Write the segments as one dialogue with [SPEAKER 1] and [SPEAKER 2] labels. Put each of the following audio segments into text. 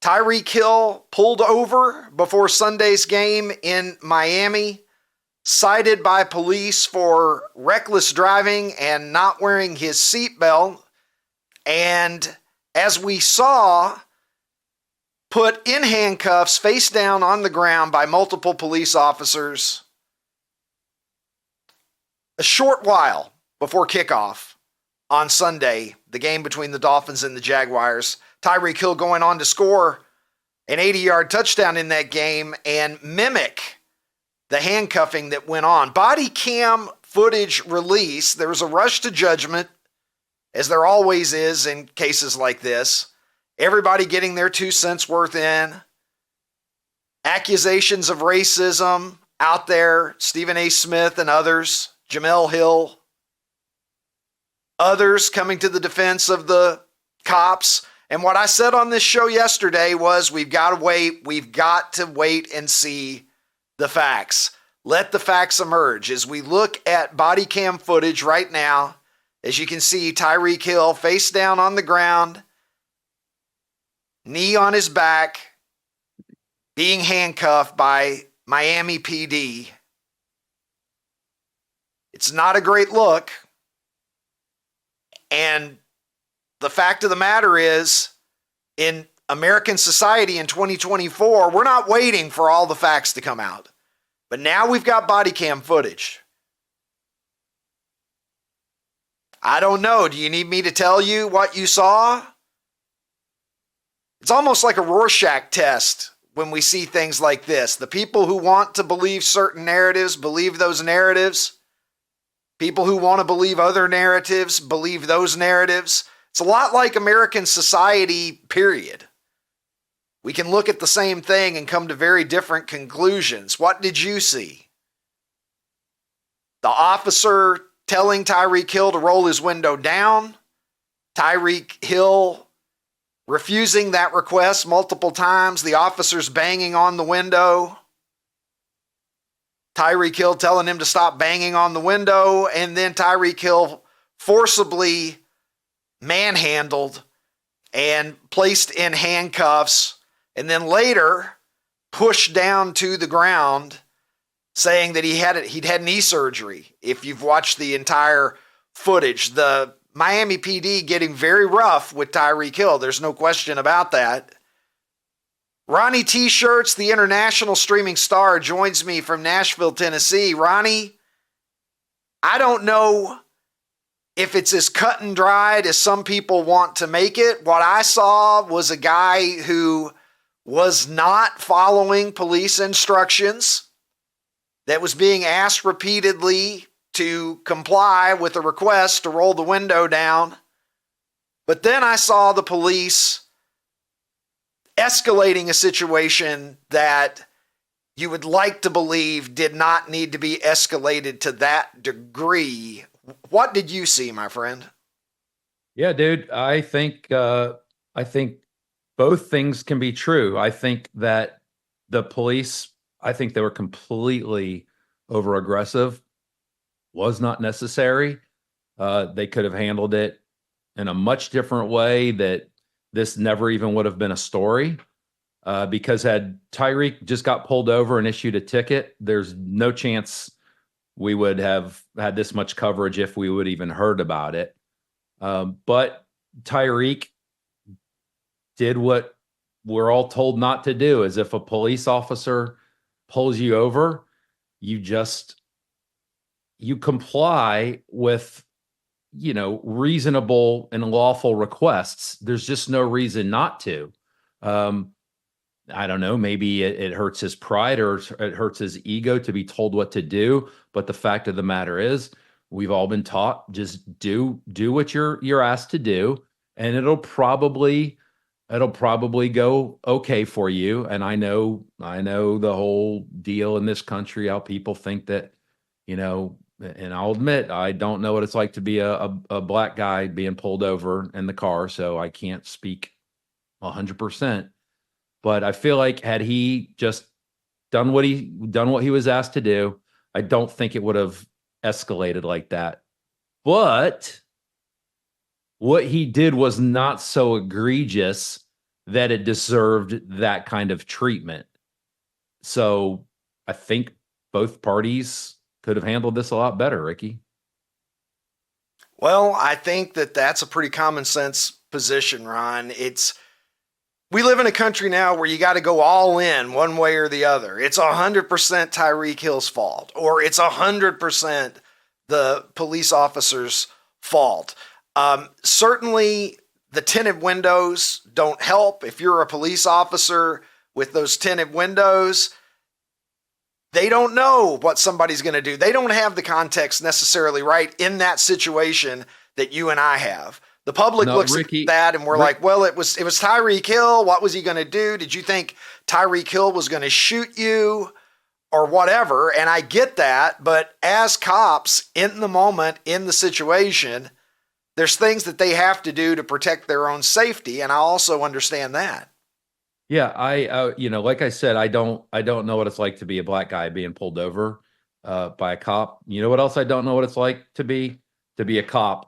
[SPEAKER 1] Tyreek Hill pulled over before Sunday's game in Miami, cited by police for reckless driving and not wearing his seatbelt. And as we saw, put in handcuffs, face down on the ground by multiple police officers a short while before kickoff on Sunday, the game between the Dolphins and the Jaguars. Tyreek Hill going on to score an 80-yard touchdown in that game and mimic the handcuffing that went on. Body cam footage release. There was a rush to judgment, as there always is in cases like this. Everybody getting their 2 cents worth in. Accusations of racism out there. Stephen A. Smith and others. Jamel Hill. Others coming to the defense of the cops. And what I said on this show yesterday was we've got to wait. We've got to wait and see the facts. Let the facts emerge. As we look at body cam footage right now, as you can see, Tyreek Hill face down on the ground, knee on his back, being handcuffed by Miami PD. It's not a great look. And the fact of the matter is, in American society in 2024, we're not waiting for all the facts to come out. But now we've got body cam footage. I don't know. Do you need me to tell you what you saw? It's almost like a Rorschach test when we see things like this. The people who want to believe certain narratives believe those narratives. People who want to believe other narratives believe those narratives. It's a lot like American society, period. We can look at the same thing and come to very different conclusions. What did you see? The officer telling Tyreek Hill to roll his window down. Tyreek Hill refusing that request multiple times. The officers banging on the window. Tyreek Hill telling him to stop banging on the window. And then Tyreek Hill forcibly manhandled and placed in handcuffs. And then later pushed down to the ground, saying that he'd had knee surgery. If you've watched the entire footage, the Miami PD getting very rough with Tyreek Hill. There's no question about that. Ronnie T-Shirts, the international streaming star, joins me from Nashville, Tennessee. Ronnie, I don't know if it's as cut and dried as some people want to make it. What I saw was a guy who was not following police instructions, that was being asked repeatedly to comply with a request to roll the window down. But then I saw the police escalating a situation that you would like to believe did not need to be escalated to that degree. What did you see, my friend?
[SPEAKER 2] Yeah, dude, I think both things can be true. I think that the police, I think they were completely over aggressive. Was not necessary. They could have handled it in a much different way that this never even would have been a story. Because had Tyreek just got pulled over and issued a ticket, there's no chance we would have had this much coverage if we would even heard about it. But Tyreek did what we're all told not to do. Is if a police officer pulls you over, you comply with, reasonable and lawful requests. There's just no reason not to. I don't know, maybe it hurts his pride or it hurts his ego to be told what to do. But the fact of the matter is, we've all been taught, just do what you're asked to do, and it'll probably go okay for you. And I know the whole deal in this country, how people think that, and I'll admit, I don't know what it's like to be a black guy being pulled over in the car, so I can't speak 100%. But I feel like had he just done what he was asked to do, I don't think it would have escalated like that. But what he did was not so egregious that it deserved that kind of treatment. So I think both parties could have handled this a lot better, Ricky.
[SPEAKER 1] Well, I think that that's a pretty common sense position, Ron. We live in a country now where you got to go all in one way or the other. It's 100% Tyreek Hill's fault, or it's 100% the police officer's fault. Certainly, the tinted windows don't help. If you're a police officer with those tinted windows, they don't know what somebody's going to do. They don't have the context necessarily right in that situation that you and I have. The public looks
[SPEAKER 2] Ricky,
[SPEAKER 1] at that and we're like, well, it was Tyreek Hill. What was he going to do? Did you think Tyreek Hill was going to shoot you or whatever? And I get that. But as cops in the moment, in the situation, there's things that they have to do to protect their own safety. And I also understand that.
[SPEAKER 2] Yeah, like I said, I don't know what it's like to be a black guy being pulled over by a cop. You know what else I don't know what it's like to be a cop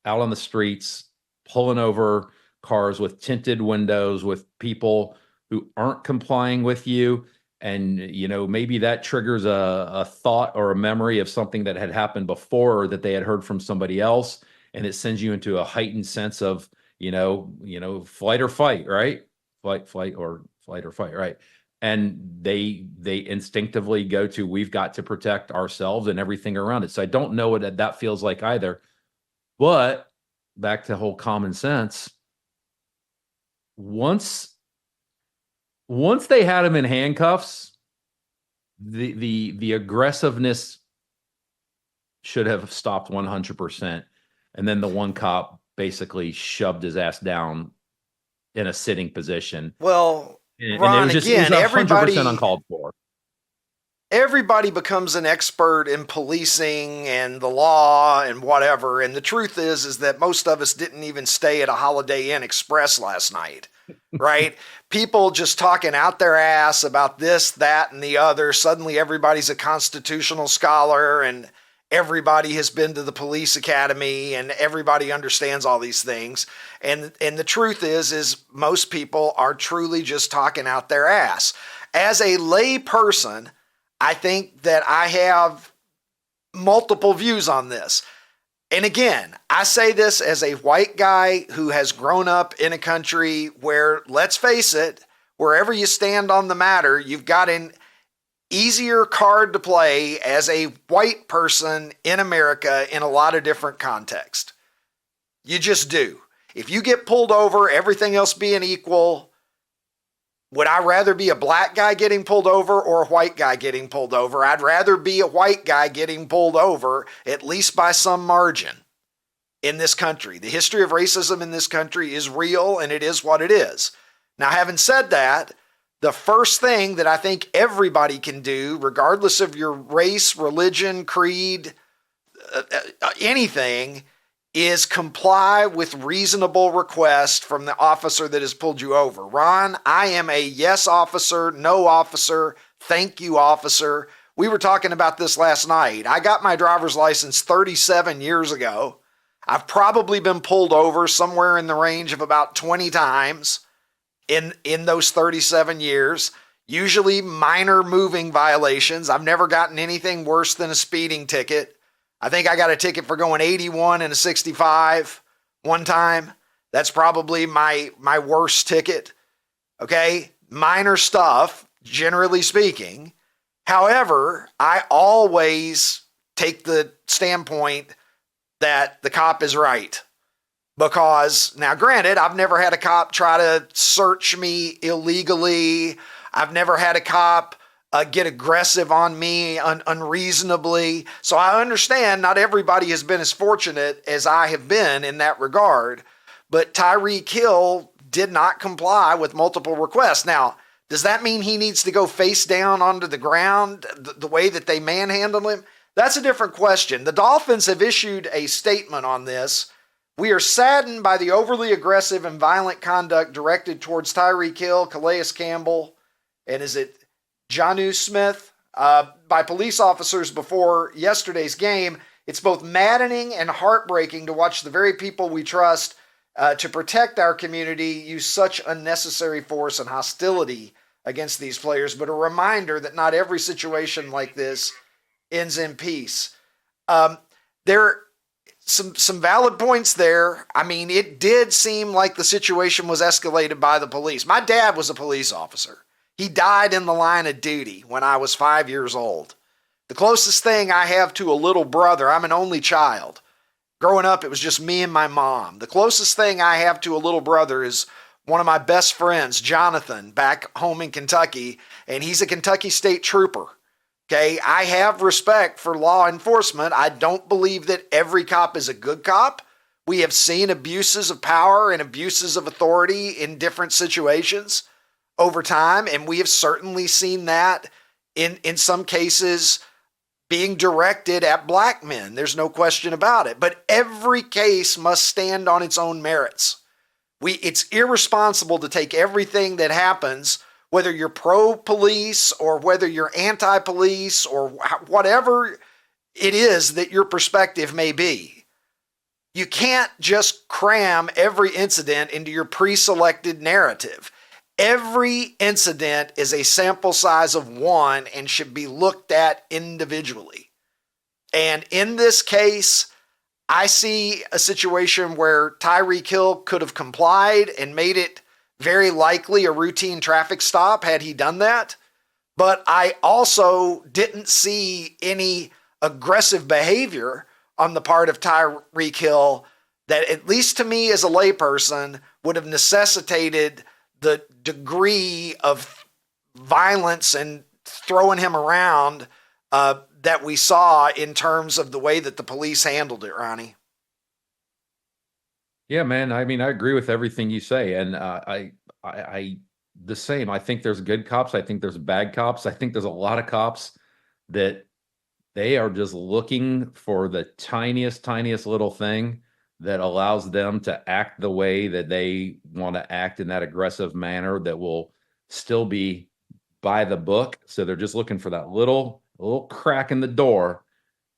[SPEAKER 2] out on the streets, pulling over cars with tinted windows with people who aren't complying with you. And, maybe that triggers a thought or a memory of something that had happened before or that they had heard from somebody else. And it sends you into a heightened sense of, flight or fight, right? Flight or fight, right? And they instinctively go to, we've got to protect ourselves and everything around it. So I don't know what that feels like either. But back to whole common sense. Once they had him in handcuffs, the aggressiveness should have stopped 100%. And then the one cop basically shoved his ass down in a sitting position.
[SPEAKER 1] Well,
[SPEAKER 2] and
[SPEAKER 1] Ron,
[SPEAKER 2] it was just,
[SPEAKER 1] again,
[SPEAKER 2] it was 100% uncalled for.
[SPEAKER 1] Everybody becomes an expert in policing and the law and whatever. And the truth is that most of us didn't even stay at a Holiday Inn Express last night, right? People just talking out their ass about this, that, and the other. Suddenly everybody's a constitutional scholar and everybody has been to the police academy and everybody understands all these things. And the truth is most people are truly just talking out their ass. As a lay person, I think that I have multiple views on this. And again, I say this as a white guy who has grown up in a country where, let's face it, wherever you stand on the matter, you've got an easier card to play as a white person in America in a lot of different contexts. You just do. If you get pulled over, everything else being equal, would I rather be a black guy getting pulled over or a white guy getting pulled over? I'd rather be a white guy getting pulled over, at least by some margin, in this country. The history of racism in this country is real, and it is what it is. Now, having said that, the first thing that I think everybody can do, regardless of your race, religion, creed, anything, is comply with reasonable request from the officer that has pulled you over. Ron, I am a yes officer, no officer, thank you officer. We were talking about this last night. I got my driver's license 37 years ago. I've probably been pulled over somewhere in the range of about 20 times in those 37 years, usually minor moving violations. I've never gotten anything worse than a speeding ticket. I think I got a ticket for going 81 and a 65 one time. That's probably my worst ticket. Okay? Minor stuff, generally speaking. However, I always take the standpoint that the cop is right. Because, now granted, I've never had a cop try to search me illegally. I've never had a cop get aggressive on me unreasonably. So I understand not everybody has been as fortunate as I have been in that regard. But Tyreek Hill did not comply with multiple requests. Now, does that mean he needs to go face down onto the ground the way that they manhandled him? That's a different question. The Dolphins have issued a statement on this. We are saddened by the overly aggressive and violent conduct directed towards Tyreek Hill, Calais Campbell, and is it Jonnu Smith, by police officers before yesterday's game. It's both maddening and heartbreaking to watch the very people we trust to protect our community, use such unnecessary force and hostility against these players, but a reminder that not every situation like this ends in peace. There some valid points there. I mean, it did seem like the situation was escalated by the police. My dad was a police officer. He died in the line of duty when I was 5 years old. The closest thing I have to a little brother, I'm an only child. Growing up, it was just me and my mom. The closest thing I have to a little brother is one of my best friends, Jonathan, back home in Kentucky, and he's a Kentucky State Trooper. Okay, I have respect for law enforcement. I don't believe that every cop is a good cop. We have seen abuses of power and abuses of authority in different situations over time, and we have certainly seen that in some cases being directed at black men. There's no question about it. But every case must stand on its own merits. It's irresponsible to take everything that happens, whether you're pro-police or whether you're anti-police or whatever it is that your perspective may be. You can't just cram every incident into your pre-selected narrative. Every incident is a sample size of one and should be looked at individually. And in this case, I see a situation where Tyreek Hill could have complied and made it very likely a routine traffic stop had he done that. But I also didn't see any aggressive behavior on the part of Tyreek Hill that, at least to me as a layperson, would have necessitated the degree of violence and throwing him around that we saw in terms of the way that the police handled it, Ronnie.
[SPEAKER 2] Yeah, man. I mean, I agree with everything you say, and I the same. I think there's good cops. I think there's bad cops. I think there's a lot of cops that they are just looking for the tiniest little thing that allows them to act the way that they want to act in that aggressive manner that will still be by the book. So they're just looking for that little crack in the door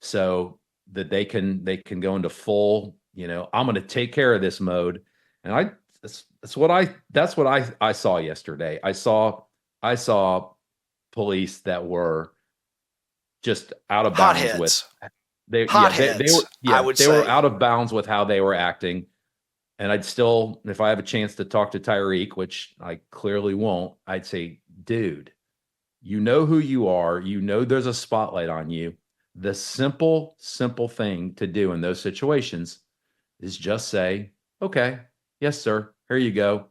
[SPEAKER 2] so that they can go into full, I'm going to take care of this mode. And that's what I saw yesterday. I saw police that were just out of bounds
[SPEAKER 1] Hotheads.
[SPEAKER 2] with
[SPEAKER 1] Hotheads,
[SPEAKER 2] they were out of bounds with how they were acting. And I'd still, if I have a chance to talk to Tyreek, which I clearly won't, I'd say, dude, you know who you are. You know there's a spotlight on you. The simple thing to do in those situations is just say, okay, yes, sir, here you go.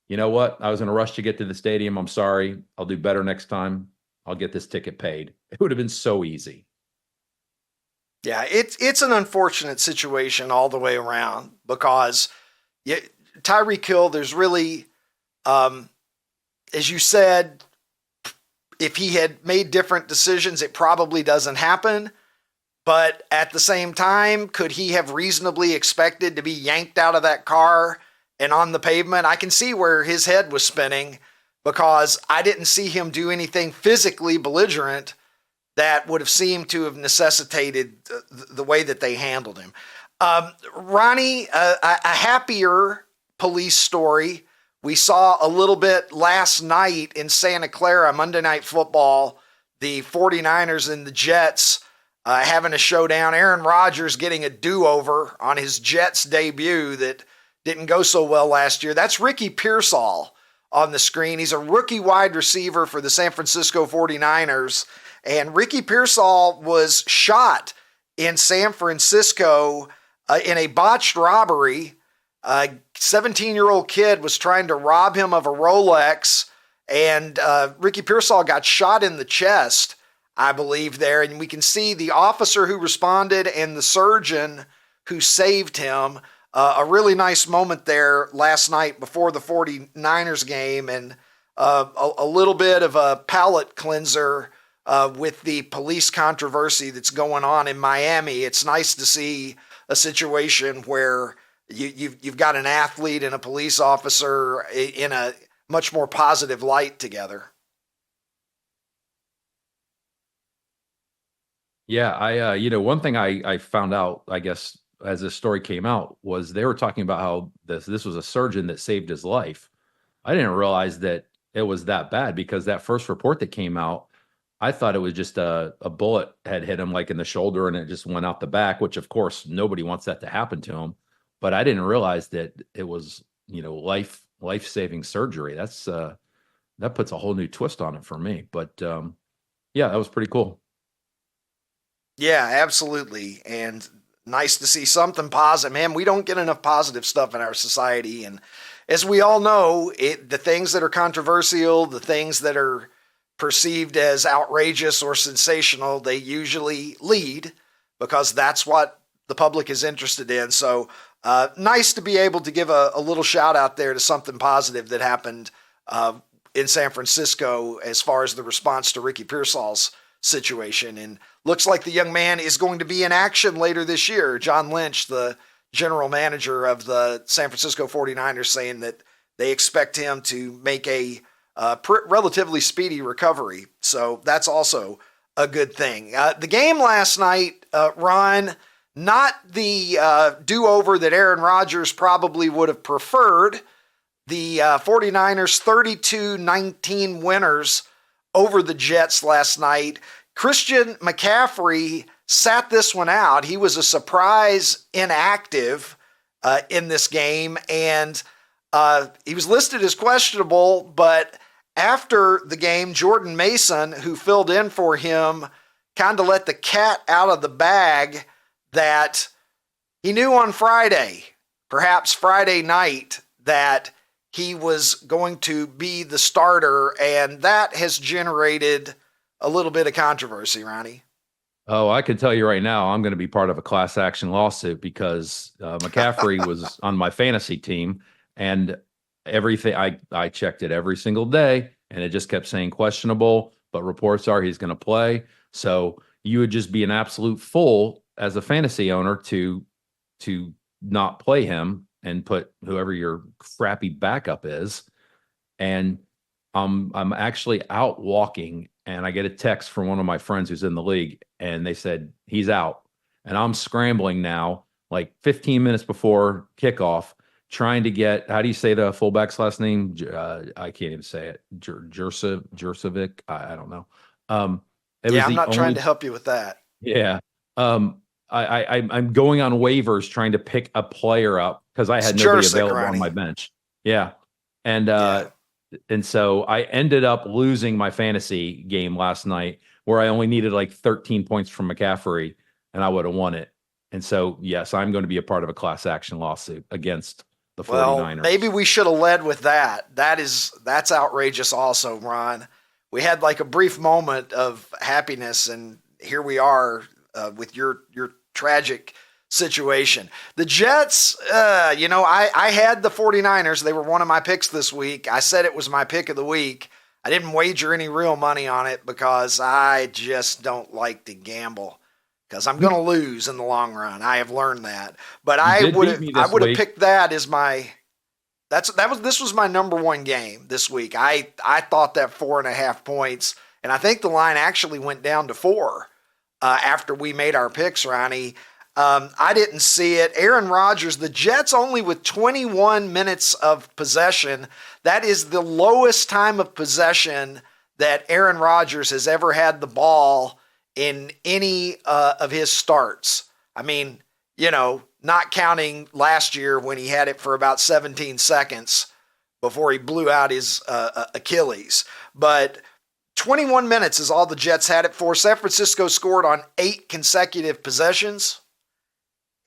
[SPEAKER 2] You know what? I was in a rush to get to the stadium. I'm sorry. I'll do better next time. I'll get this ticket paid. It would have been so easy.
[SPEAKER 1] Yeah, it's an unfortunate situation all the way around because Tyreek Hill, there's really, as you said, if he had made different decisions, it probably doesn't happen. But at the same time, could he have reasonably expected to be yanked out of that car and on the pavement? I can see where his head was spinning because I didn't see him do anything physically belligerent that would have seemed to have necessitated the way that they handled him. Ronnie, a happier police story. We saw a little bit last night in Santa Clara, Monday Night Football, the 49ers and the Jets having a showdown. Aaron Rodgers getting a do-over on his Jets debut that didn't go so well last year. That's Ricky Pearsall on the screen. He's a rookie wide receiver for the San Francisco 49ers. And Ricky Pearsall was shot in San Francisco in a botched robbery. A 17-year-old kid was trying to rob him of a Rolex, and Ricky Pearsall got shot in the chest, I believe, there. And we can see the officer who responded and the surgeon who saved him. A really nice moment there last night before the 49ers game, and a little bit of a palate cleanser with the police controversy that's going on in Miami. It's nice to see a situation where you've got an athlete and a police officer in a much more positive light together.
[SPEAKER 2] Yeah, one thing I found out, I guess, as this story came out was they were talking about how this was a surgeon that saved his life. I didn't realize that it was that bad, because that first report that came out, I thought it was just a bullet had hit him like in the shoulder and it just went out the back, which of course nobody wants that to happen to him. But I didn't realize that it was, life-saving surgery. That puts a whole new twist on it for me. But yeah, that was pretty cool.
[SPEAKER 1] Yeah, absolutely. And nice to see something positive. Man, we don't get enough positive stuff in our society. And as we all know, the things that are controversial, the things that are perceived as outrageous or sensational, they usually lead, because that's what the public is interested in. So nice to be able to give a little shout out there to something positive that happened in San Francisco as far as the response to Ricky Pearsall's situation. And looks like the young man is going to be in action later this year. John Lynch, the general manager of the San Francisco 49ers, saying that they expect him to make a relatively speedy recovery. So that's also a good thing. The game last night, Ron, not the do-over that Aaron Rodgers probably would have preferred. The 49ers 32-19 winners over the Jets last night. Christian McCaffrey sat this one out. He was a surprise inactive in this game, and he was listed as questionable, but after the game, Jordan Mason, who filled in for him, kind of let the cat out of the bag that he knew on Friday, perhaps Friday night, that he was going to be the starter, and that has generated a little bit of controversy, Ronnie.
[SPEAKER 2] Oh, I can tell you right now, I'm going to be part of a class action lawsuit because McCaffrey was on my fantasy team, and everything I checked it every single day, and it just kept saying questionable, but reports are he's going to play. So you would just be an absolute fool as a fantasy owner to not play him and put whoever your crappy backup is. And I'm actually out walking, and I get a text from one of my friends who's in the league, and they said he's out. And I'm scrambling now, like 15 minutes before kickoff, trying to get, how do you say the fullback's last name? I can't even say it. Jurcevic. I don't know. I'm not
[SPEAKER 1] trying to help you with that.
[SPEAKER 2] Yeah. I'm going on waivers trying to pick a player up because I had nobody available on my bench. Yeah. And so I ended up losing my fantasy game last night where I only needed like 13 points from McCaffrey and I would have won it. And so, yes, I'm going to be a part of a class action lawsuit against the 49ers.
[SPEAKER 1] Well, maybe we should have led with that. That's outrageous also, Ron. We had like a brief moment of happiness, and here we are with your tragic situation. The Jets, I had the 49ers. They were one of my picks this week. I said it was my pick of the week. I didn't wager any real money on it because I just don't like to gamble because I'm going to lose in the long run. I have learned that. But I would have picked that as my this was my number one game this week. I thought that 4.5 points, and I think the line actually went down to 4 after we made our picks, Ronnie. I didn't see it. Aaron Rodgers, the Jets only with 21 minutes of possession. That is the lowest time of possession that Aaron Rodgers has ever had the ball in any of his starts. I mean, not counting last year when he had it for about 17 seconds before he blew out his Achilles. But 21 minutes is all the Jets had it for. San Francisco scored on 8 consecutive possessions.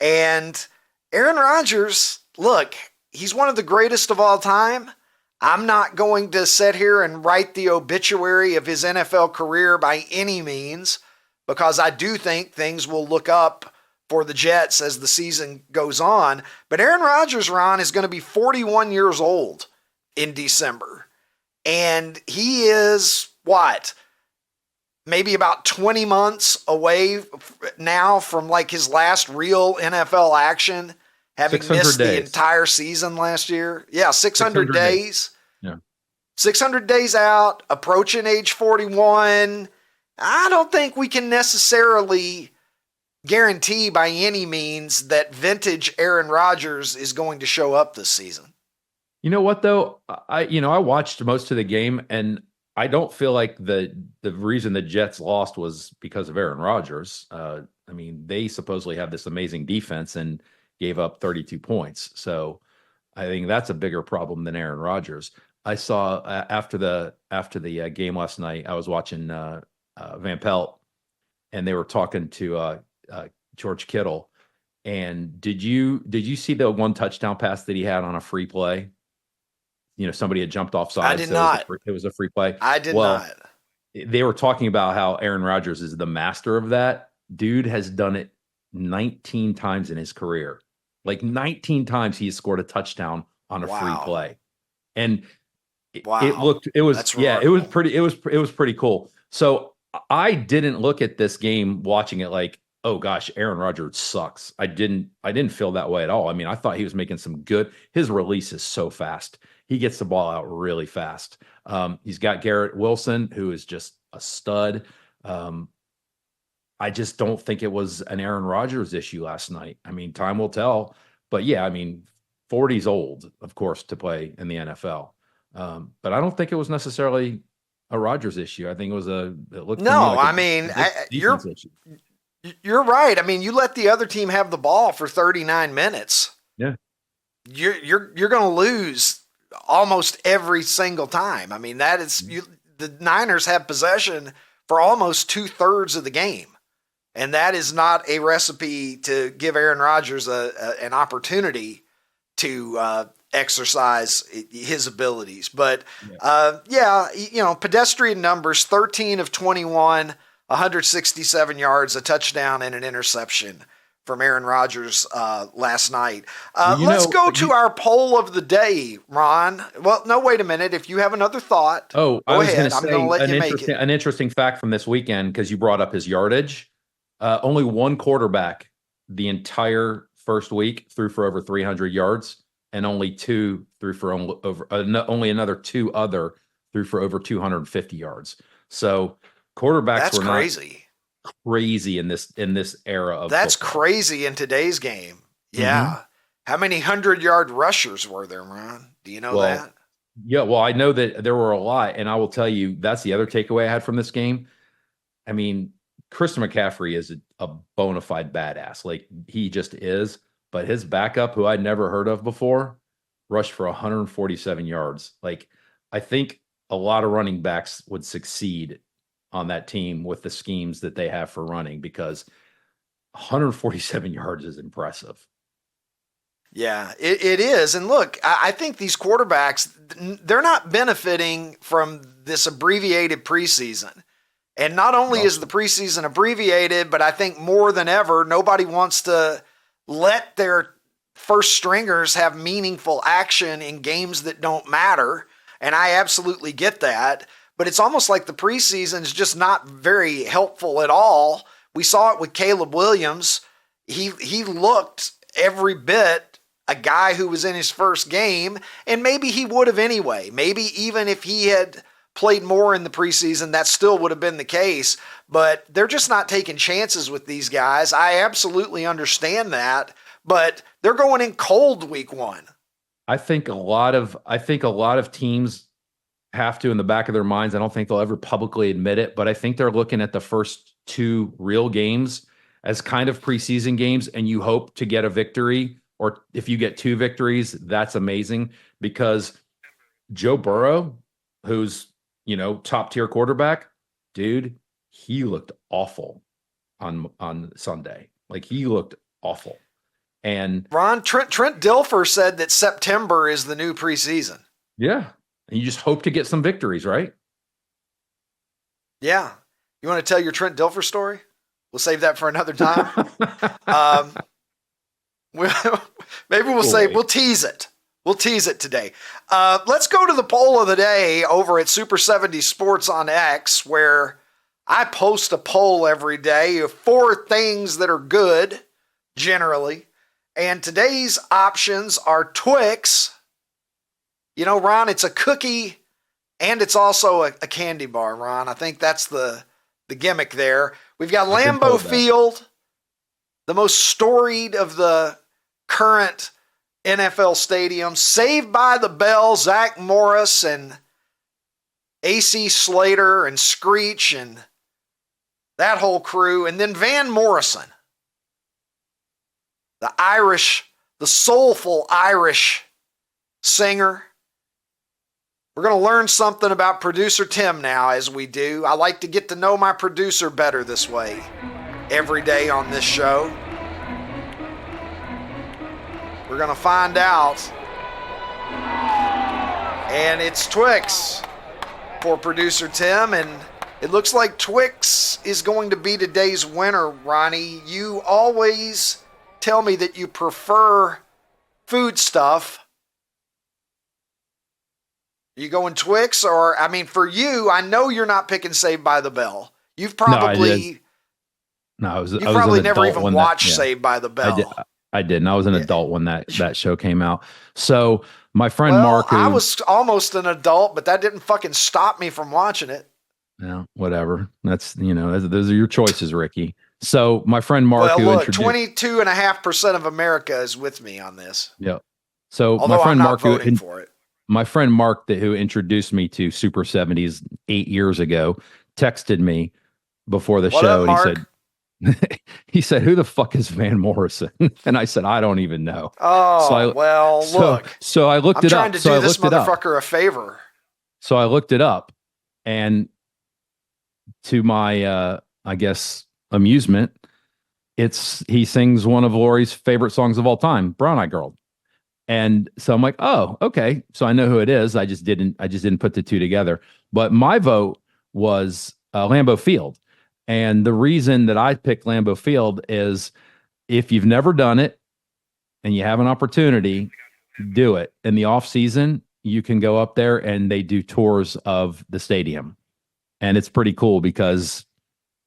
[SPEAKER 1] And Aaron Rodgers, look, he's one of the greatest of all time. I'm not going to sit here and write the obituary of his NFL career by any means, because I do think things will look up for the Jets as the season goes on. But Aaron Rodgers, Ron, is going to be 41 years old in December. And he is, maybe about 20 months away now from like his last real NFL action, having missed the entire season last year. Yeah, 600 days.
[SPEAKER 2] Yeah.
[SPEAKER 1] 600 days out, approaching age 41. I don't think we can necessarily guarantee by any means that vintage Aaron Rodgers is going to show up this season.
[SPEAKER 2] You know what though? I watched most of the game, and I don't feel like the reason the Jets lost was because of Aaron Rodgers. I mean, they supposedly have this amazing defense and gave up 32 points. So I think that's a bigger problem than Aaron Rodgers. I saw after the game last night, I was watching Van Pelt, and they were talking to George Kittle. And did you see the one touchdown pass that he had on a free play? Somebody had jumped off sides.
[SPEAKER 1] I did not.
[SPEAKER 2] It was a free play.
[SPEAKER 1] I did not.
[SPEAKER 2] They were talking about how Aaron Rodgers is the master of that. Dude has done it 19 times in his career. Like 19 times he's scored a touchdown on a free play. And it was pretty cool. So I didn't look at this game watching it like, oh gosh, Aaron Rodgers sucks. I didn't feel that way at all. I mean, I thought he was making some his release is so fast. He gets the ball out really fast. He's got Garrett Wilson, who is just a stud. I just don't think it was an Aaron Rodgers issue last night. I mean, time will tell. But yeah, I mean, 40's old, of course, to play in the NFL. But I don't think it was necessarily a Rodgers issue. I think it was
[SPEAKER 1] you're right. I mean, you let the other team have the ball for 39 minutes.
[SPEAKER 2] Yeah.
[SPEAKER 1] You're going to lose almost every single time. I mean, the Niners have possession for almost 2/3 of the game. And that is not a recipe to give Aaron Rodgers an opportunity to exercise his abilities. But pedestrian numbers, 13 of 21, 167 yards, a touchdown, and an interception from Aaron Rodgers last night. Let's go to our poll of the day, Ron. Well, no, wait a minute. If you have another thought,
[SPEAKER 2] go ahead.
[SPEAKER 1] I'm going to let you make it.
[SPEAKER 2] An interesting fact from this weekend, because you brought up his yardage. Only one quarterback the entire first week threw for over 300 yards, and only two threw for only another two other threw for over 250 yards. So quarterbacks were crazy in this era of
[SPEAKER 1] That's
[SPEAKER 2] football.
[SPEAKER 1] Crazy in today's game. Yeah. Mm-hmm. How many 100-yard rushers were there, Ron? Do you know that?
[SPEAKER 2] Yeah, well, I know that there were a lot, and I will tell you that's the other takeaway I had from this game. I mean, Christian McCaffrey is a bona fide badass. Like, he just is. But his backup, who I'd never heard of before, rushed for 147 yards. Like, I think a lot of running backs would succeed on that team with the schemes that they have for running, because 147 yards is impressive.
[SPEAKER 1] Yeah, it is. And look, I think these quarterbacks, they're not benefiting from this abbreviated preseason. And not only is the preseason abbreviated, but I think more than ever, nobody wants to let their first stringers have meaningful action in games that don't matter. And I absolutely get that. But it's almost like the preseason is just not very helpful at all. We saw it with Caleb Williams. He looked every bit a guy who was in his first game, and maybe he would have anyway. Maybe even if he had played more in the preseason, that still would have been the case. But they're just not taking chances with these guys. I absolutely understand that, but they're going in cold week one.
[SPEAKER 2] I think a lot of teams have to, in the back of their minds, I don't think they'll ever publicly admit it, but I think they're looking at the first two real games as kind of preseason games, and you hope to get a victory, or if you get two victories, that's amazing, because Joe Burrow, who's, top tier quarterback, dude, he looked awful on Sunday. Like, he looked awful. And
[SPEAKER 1] Ron, Trent Dilfer said that September is the new preseason.
[SPEAKER 2] Yeah. And you just hope to get some victories, right?
[SPEAKER 1] Yeah. You want to tell your Trent Dilfer story? We'll save that for another time. We'll tease it. We'll tease it today. Let's go to the poll of the day over at Super 70 Sports on X, where I post a poll every day of 4 things that are good, generally. And today's options are Twix. Ron, it's a cookie, and it's also a candy bar, Ron. I think that's the gimmick there. We've got Lambeau Field. the most storied of the current NFL stadiums. Saved by the Bell, Zach Morris and AC Slater and Screech and that whole crew. And then Van Morrison, the soulful Irish singer. We're going to learn something about producer Tim now as we do. I like to get to know my producer better this way every day on this show. We're going to find out. And it's Twix for producer Tim. And it looks like Twix is going to be today's winner, Ronnie. You always tell me that you prefer food stuff. You going Twix or, I mean, for you, I know you're not picking Saved by the Bell. You've probably,
[SPEAKER 2] I was
[SPEAKER 1] probably
[SPEAKER 2] an
[SPEAKER 1] never
[SPEAKER 2] adult
[SPEAKER 1] even watched Saved by the Bell.
[SPEAKER 2] I didn't. I was an adult when that show came out. So my friend Mark,
[SPEAKER 1] I was almost an adult, but that didn't fucking stop me from watching it.
[SPEAKER 2] No, whatever. That's, those are your choices, Ricky. So my friend Mark,
[SPEAKER 1] well, look, 22.5% of America is with me on this.
[SPEAKER 2] Yeah. So
[SPEAKER 1] although
[SPEAKER 2] my friend
[SPEAKER 1] I'm not
[SPEAKER 2] Mark,
[SPEAKER 1] voting for it.
[SPEAKER 2] My friend Mark, who introduced me to Super 70s 8 years ago, texted me before the show, and he said, "Who the fuck is Van Morrison?" And I said, "I don't even know."
[SPEAKER 1] Oh, look.
[SPEAKER 2] So I looked it up.
[SPEAKER 1] I'm trying to do this motherfucker a favor.
[SPEAKER 2] So I looked it up, and to my, I guess, amusement, he sings one of Lori's favorite songs of all time, "Brown Eyed Girl." And so I'm like, oh, okay. So I know who it is. I just didn't put the two together. But my vote was Lambeau Field. And the reason that I picked Lambeau Field is if you've never done it and you have an opportunity, do it. In the off season, you can go up there and they do tours of the stadium. And it's pretty cool because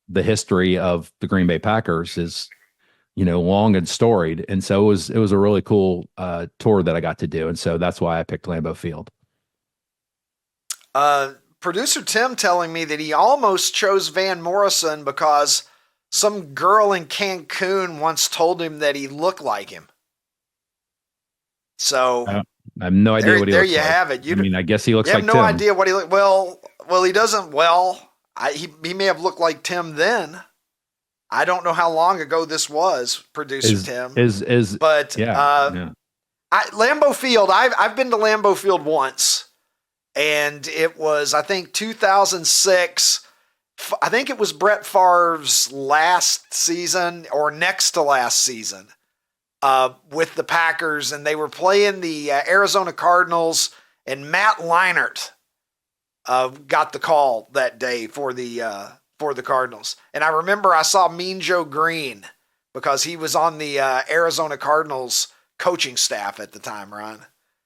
[SPEAKER 2] the history of the Green Bay Packers is, long and storied. And so it was a really cool tour that I got to do. And so that's why I picked Lambeau Field.
[SPEAKER 1] Producer Tim telling me that he almost chose Van Morrison because some girl in Cancun once told him that he looked like him. So
[SPEAKER 2] I have no idea what he looks like.
[SPEAKER 1] There you have it.
[SPEAKER 2] I guess he looks like Tim.
[SPEAKER 1] You have no idea what he looks. Well, he doesn't. Well, he may have looked like Tim then. I don't know how long ago this was, producer Tim. Lambeau Field. I've been to Lambeau Field once, and it was, I think, 2006. I think it was Brett Favre's last season or next to last season with the Packers, and they were playing the Arizona Cardinals, and Matt Leinart got the call that day for the Cardinals. And I remember I saw Mean Joe Green because he was on the Arizona Cardinals coaching staff at the time, Ron.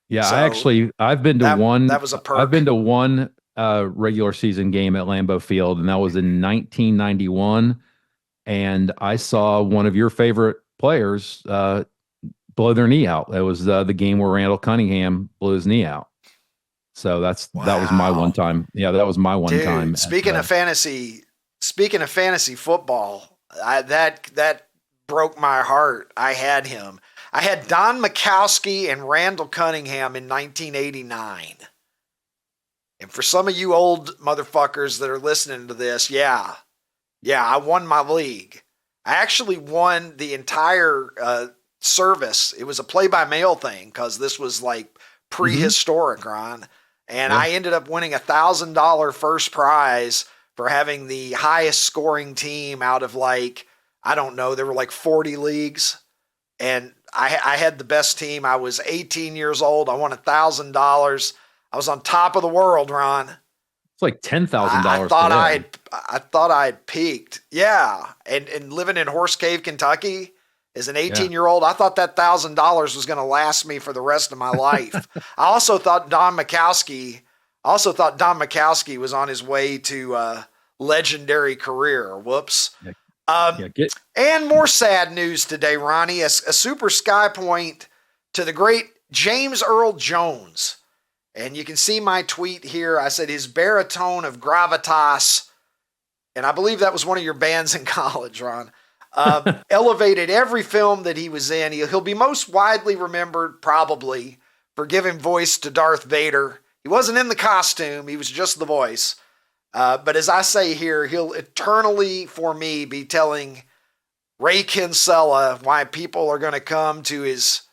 [SPEAKER 2] Yeah, so I've been to one.
[SPEAKER 1] That was a perk.
[SPEAKER 2] I've been to one regular season game at Lambeau Field, and that was in 1991. And I saw one of your favorite players blow their knee out. It was the game where Randall Cunningham blew his knee out. So that was my one time. Yeah, that was my one time.
[SPEAKER 1] Speaking of fantasy football, that broke my heart. I had him. I had Don Majkowski and Randall Cunningham in 1989. And for some of you old motherfuckers that are listening to this, yeah, I won my league. I actually won the entire service. It was a play-by-mail thing because this was like prehistoric, Ron. And I ended up winning $1,000 first prize for having the highest scoring team out of there were 40 leagues. And I had the best team. I was 18 years old. I won $1,000. I was on top of the world, Ron.
[SPEAKER 2] It's like $10,000.
[SPEAKER 1] I thought I had peaked. Yeah. And living in Horse Cave, Kentucky as an 18-year-old, I thought that $1,000 was going to last me for the rest of my life. I also thought Don Majkowski was on his way to a legendary career. Whoops. And more sad news today, Ronnie. A super sky point to the great James Earl Jones. And you can see my tweet here. I said his baritone of gravitas, and I believe that was one of your bands in college, Ron. Elevated every film that he was in. He'll be most widely remembered probably for giving voice to Darth Vader. He wasn't in the costume, he was just the voice. But as I say here, he'll eternally, for me, be telling Ray Kinsella why people are going to come to his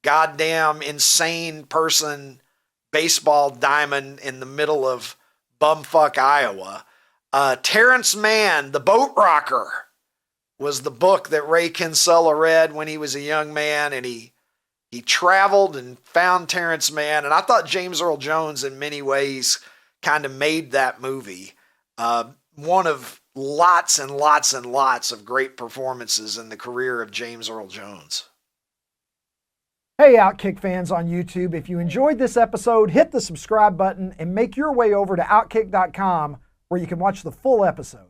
[SPEAKER 1] goddamn insane person baseball diamond in the middle of bumfuck Iowa. Terrence Mann, The Boat Rocker, was the book that Ray Kinsella read when he was a young man, and he traveled and found Terrence Mann. And I thought James Earl Jones, in many ways, kind of made that movie. One of lots and lots and lots of great performances in the career of James Earl Jones.
[SPEAKER 3] Hey, OutKick fans on YouTube, if you enjoyed this episode, hit the subscribe button and make your way over to OutKick.com where you can watch the full episode.